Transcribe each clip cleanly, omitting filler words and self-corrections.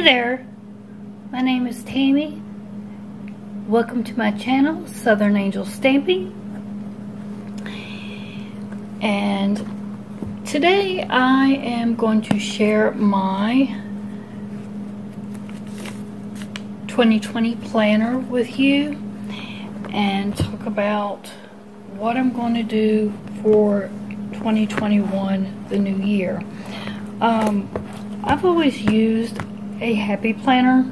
Hey there, my name is Tammy. Welcome to my channel, Southern Angel Stamping. And today I am going to share my 2020 planner with you and talk about what I'm going to do for 2021, the new year. I've always used a happy planner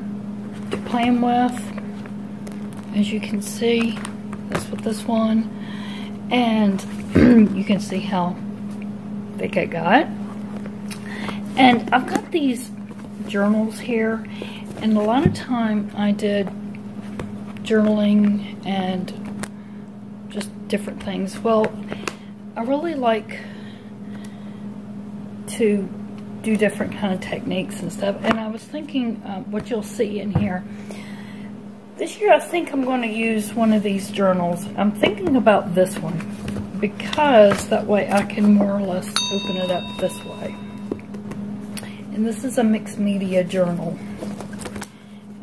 to plan with. As you can see, that's what this one, and you can see how thick I got. And I've got these journals here, and a lot of time I did journaling and just different things. Well, I really like to do different kind of techniques and stuff, and I was thinking what you'll see in here this year, I think I'm going to use one of these journals. I'm thinking about this one because that way I can more or less open it up this way. And this is a mixed media journal,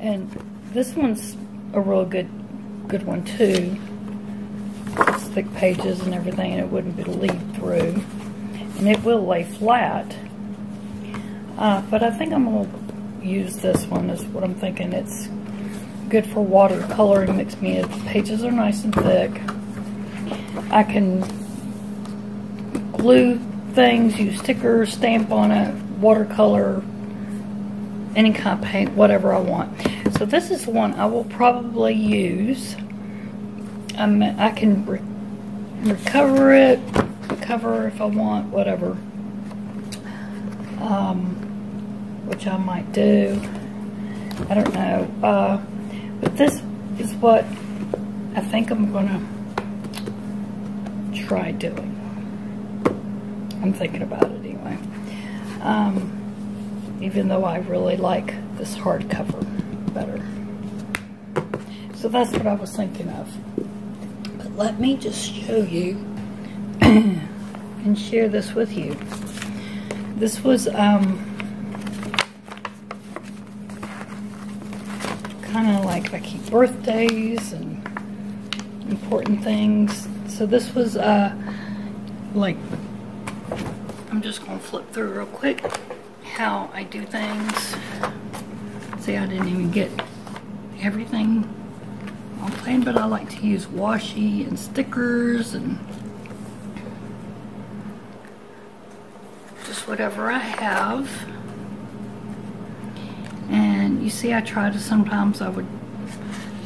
and this one's a real good one too. It's thick pages and everything, and it wouldn't be lead through, and it will lay flat. But I think I'm going to use this one, is what I'm thinking. It's good for watercoloring mixed media. The pages are nice and thick. I can glue things, use stickers, stamp on it, watercolor, any kind of paint, whatever I want. So this is the one I will probably use. I can recover it, cover if I want, whatever. Which I might do. I don't know. But this is what I think I'm gonna try doing. I'm thinking about it anyway. Even though I really like this hardcover better. So that's what I was thinking of. But let me just show you and share this with you. This was kind of like I keep birthdays and important things. So this was like, I'm just going to flip through real quick how I do things. See, I didn't even get everything on plan, but I like to use washi and stickers and just whatever I have. And you see, I try to sometimes, I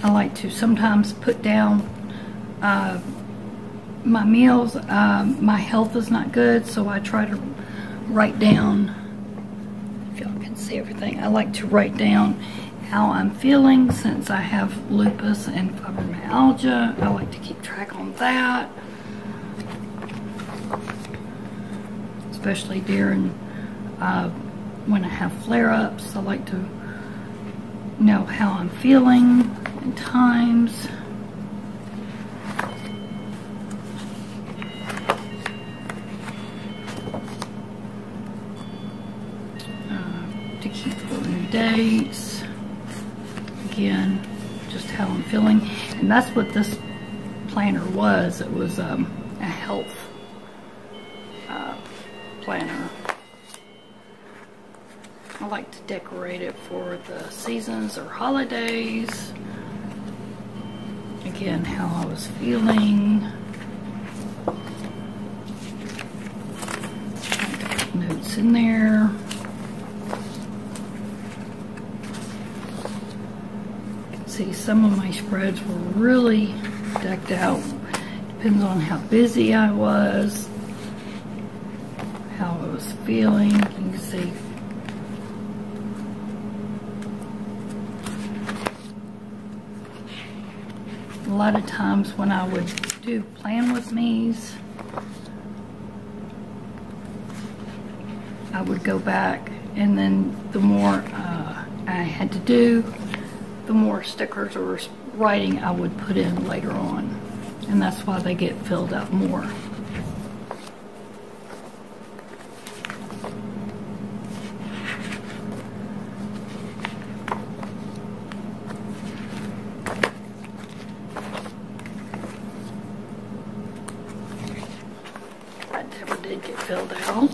like to sometimes put down my meals. My health is not good, so I try to write down, if y'all can see everything, I like to write down how I'm feeling since I have lupus and fibromyalgia. I like to keep track on that, especially during when I have flare-ups. I like to know how I'm feeling at times. To keep for new dates. Again, just how I'm feeling. And that's what this planner was. It was a health planner. I like to decorate it for the seasons or holidays. Again, how I was feeling. I like to put notes in there. You can see some of my spreads were really decked out. Depends on how busy I was, how I was feeling. You can see a lot of times when I would do plan with me's, I would go back, and then the more I had to do, the more stickers or writing I would put in later on. And that's why they get filled out more. that never did get filled out.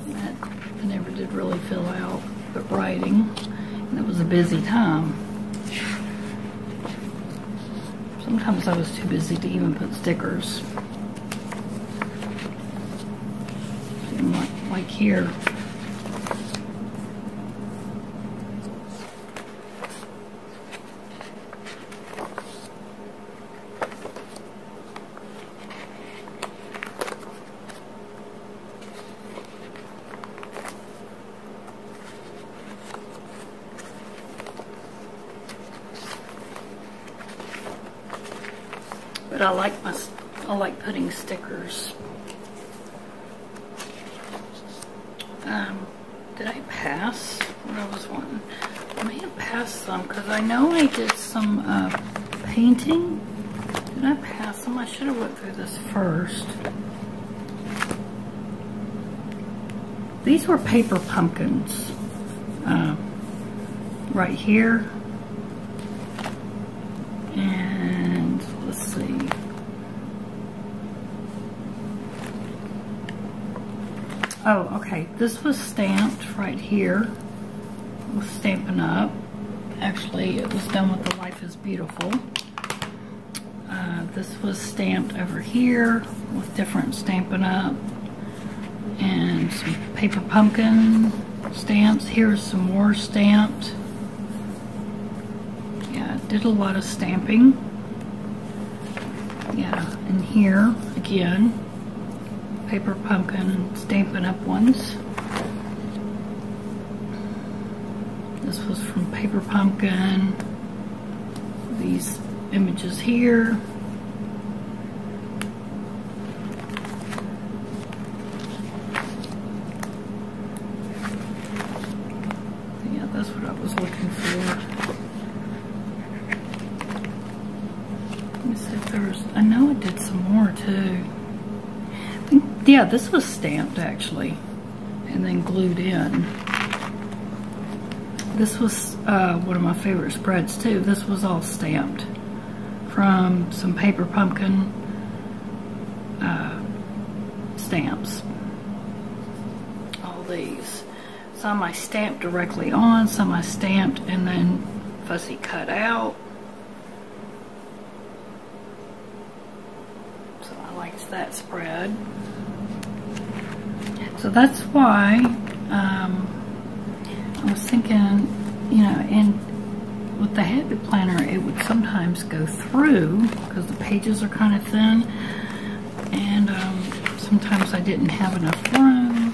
That never did really fill out, but writing, and it was a busy time. Sometimes I was too busy to even put stickers. And like here. But I like putting stickers. Did I pass what I was wanting? I may have passed some because I know I did some painting. Did I pass them? I should have went through this first. These were paper pumpkins. Right here. And let's see. Oh, okay. This was stamped right here with Stampin' Up. Actually, it was done with the Life is Beautiful. This was stamped over here with different Stampin' Up. And some paper pumpkin stamps. Here's some more stamped. Yeah, did a lot of stamping. Yeah, and here again, paper pumpkin Stampin' Up ones. This was from Paper Pumpkin. These images here. Yeah, that's what I was looking for. Let me see if there's, I know it did some more too. Yeah, this was stamped actually, and then glued in. This was one of my favorite spreads too. This was all stamped from some Paper Pumpkin stamps. All these. Some I stamped directly on, some I stamped and then fussy cut out. So I liked that spread. So that's why I was thinking, you know, and with the habit planner, it would sometimes go through because the pages are kind of thin, and sometimes I didn't have enough room.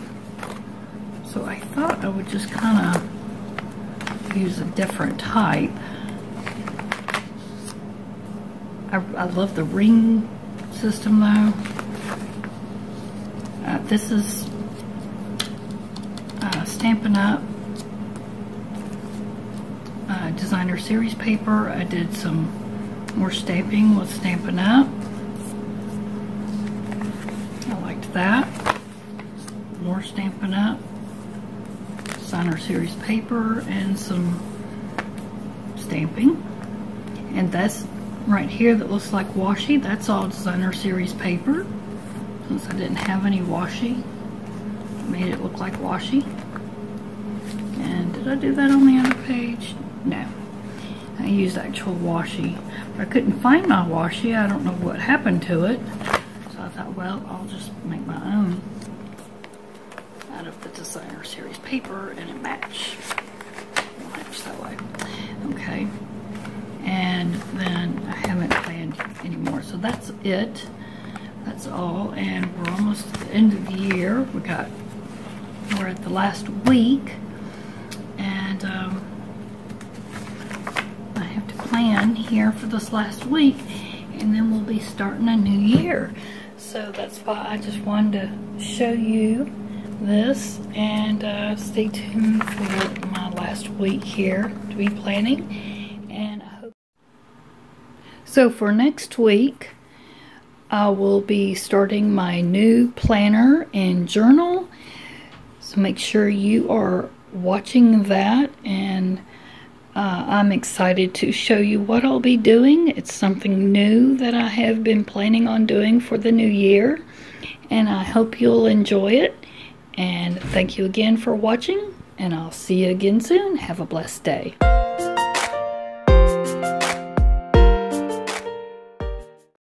So I thought I would just kind of use a different type. I love the ring system though. This is Stampin' Up designer series paper. I did some more stamping with Stampin' Up. I liked that. More Stampin' Up designer series paper and some stamping. And that's right here that looks like washi. That's all designer series paper. Since I didn't have any washi, I made it look like washi. And did I do that on the other page? No. I used actual washi. But I couldn't find my washi. I don't know what happened to it. So I thought, well, I'll just make my own out of the designer series paper and it match that way. Okay. And then I haven't planned anymore. So that's it. That's all. And we're almost at the end of the year. We're at the last week. And I have to plan here for this last week, and then we'll be starting a new year. So that's why I just wanted to show you this, and stay tuned for my last week here to be planning. And I hope so for next week, I will be starting my new planner and journal. So make sure you are watching that, and I'm excited to show you what I'll be doing. It's something new that I have been planning on doing for the new year, and I hope you'll enjoy it. And thank you again for watching, and I'll see you again soon. Have a blessed day.